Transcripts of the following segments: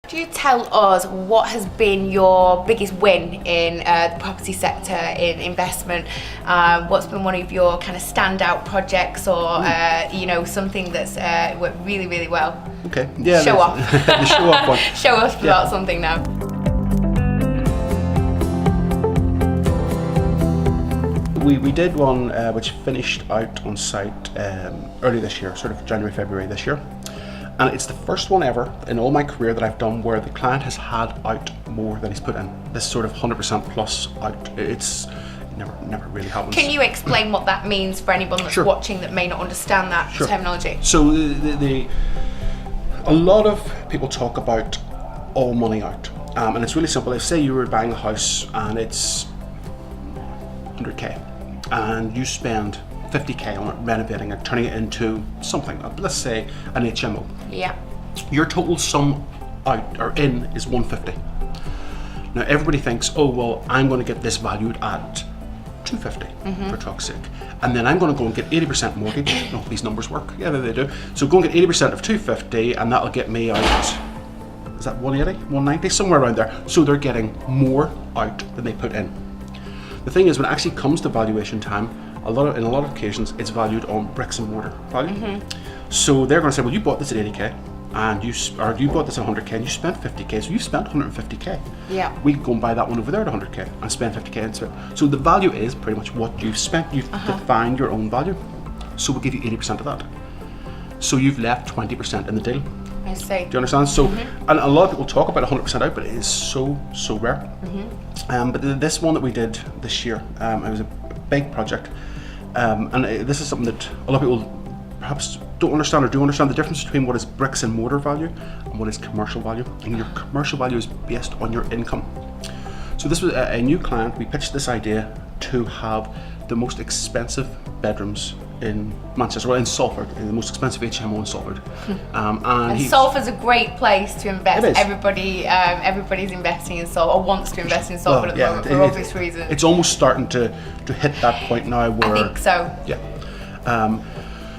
Could you tell us what has been your biggest win in the property sector in investment? What's been one of your kind of standout projects, or you know, something that's worked really, really well? Okay, yeah. Show off. The show off one. Show us about something now. We did one which finished out on site early this year, sort of January, February this year. And it's the first one ever in all my career that I've done where the client has had out more than he's put in. This sort of 100% plus out. It's never really happens. Can you explain what that means for anyone that's watching that may not understand that terminology? So a lot of people talk about all money out, and it's really simple. If say you were buying a house and it's 100k, and you spend 50k on it, renovating it, turning it into something, let's say an HMO. Yeah. Your total sum out or in is 150. Now everybody thinks, oh well, I'm going to get this valued at 250 for truck's sake, and then I'm going to go and get 80% mortgage. No, these numbers work. Yeah, they do. So go and get 80% of 250, and that'll get me out. Is that 180, 190, somewhere around there? So they're getting more out than they put in. The thing is, when it actually comes to valuation time, in a lot of occasions, it's valued on bricks and mortar value. So they're going to say, well, you bought this at 80k, and you bought this at 100k, and you spent 50k, so you spent 150k. Yeah. We can go and buy that one over there at 100k and spend 50k and so the value is pretty much what you've spent. You've defined your own value. So we'll give you 80% of that. So you've left 20% in the deal. I see. Do you understand? So, and a lot of people talk about 100% out, but it is so rare. But this one that we did this year, it was a big project. And this is something that a lot of people perhaps don't understand or do understand the difference between what is bricks and mortar value and what is commercial value. And your commercial value is based on your income. So this was a new client. We pitched this idea to have the most expensive bedrooms in Manchester, well in Salford, the most expensive HMO in Salford. And Salford's a great place to invest. Everybody's investing in Salford, or wants to invest in Salford at the moment for obvious reasons. It's almost starting to hit that point now where I think so. Yeah.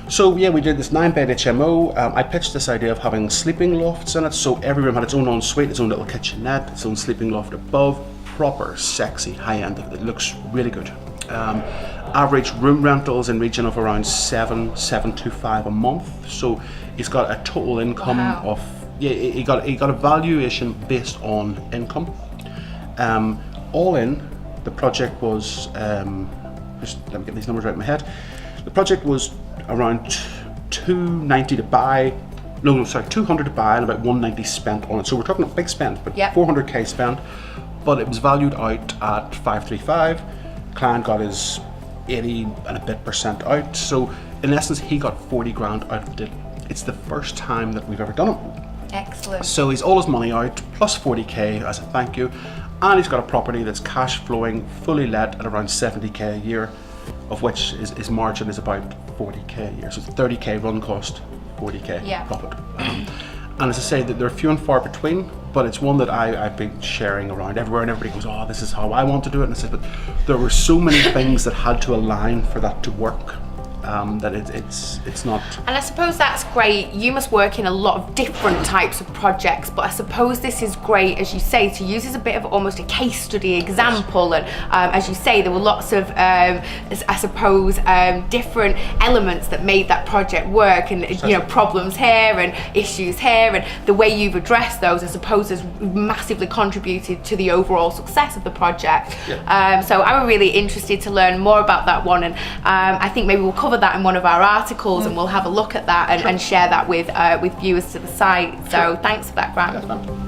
So yeah, we did this 9-bed HMO. I pitched this idea of having sleeping lofts in it, so every room had its own ensuite, its own little kitchenette, its own sleeping loft above. Proper, sexy, high-end. It looks really good. Average room rentals in region of around 725 a month. So he's got a total income of he got a valuation based on income. All in, the project was just let me get these numbers right in my head. The project was around 290 to buy. No, sorry, 200 to buy and about 190 spent on it. So we're talking a big spend, but 400k spent. But it was valued out at 535. Client got his 80 and a bit % out. So in essence, he got 40 grand out of the deal. It's the first time that we've ever done it. Excellent. So he's all his money out plus 40k as a thank you, and he's got a property that's cash flowing, fully let at around 70k a year, of which his margin is about 40k a year. So it's 30k run cost, 40k profit. And as I say, that they're few and far between, but it's one that I've been sharing around everywhere, and everybody goes, oh, this is how I want to do it. And I said, but there were so many things that had to align for that to work. That it's not. And I suppose that's great. You must work in a lot of different types of projects, but I suppose this is great, as you say, to use as a bit of almost a case study example. And as you say, there were lots of, I suppose, different elements that made that project work, and problems here and issues here, and the way you've addressed those, I suppose, has massively contributed to the overall success of the project. So I'm really interested to learn more about that one, and I think maybe we'll cover that in one of our articles, and we'll have a look at that and share that with viewers to the site. So thanks for that, Grant.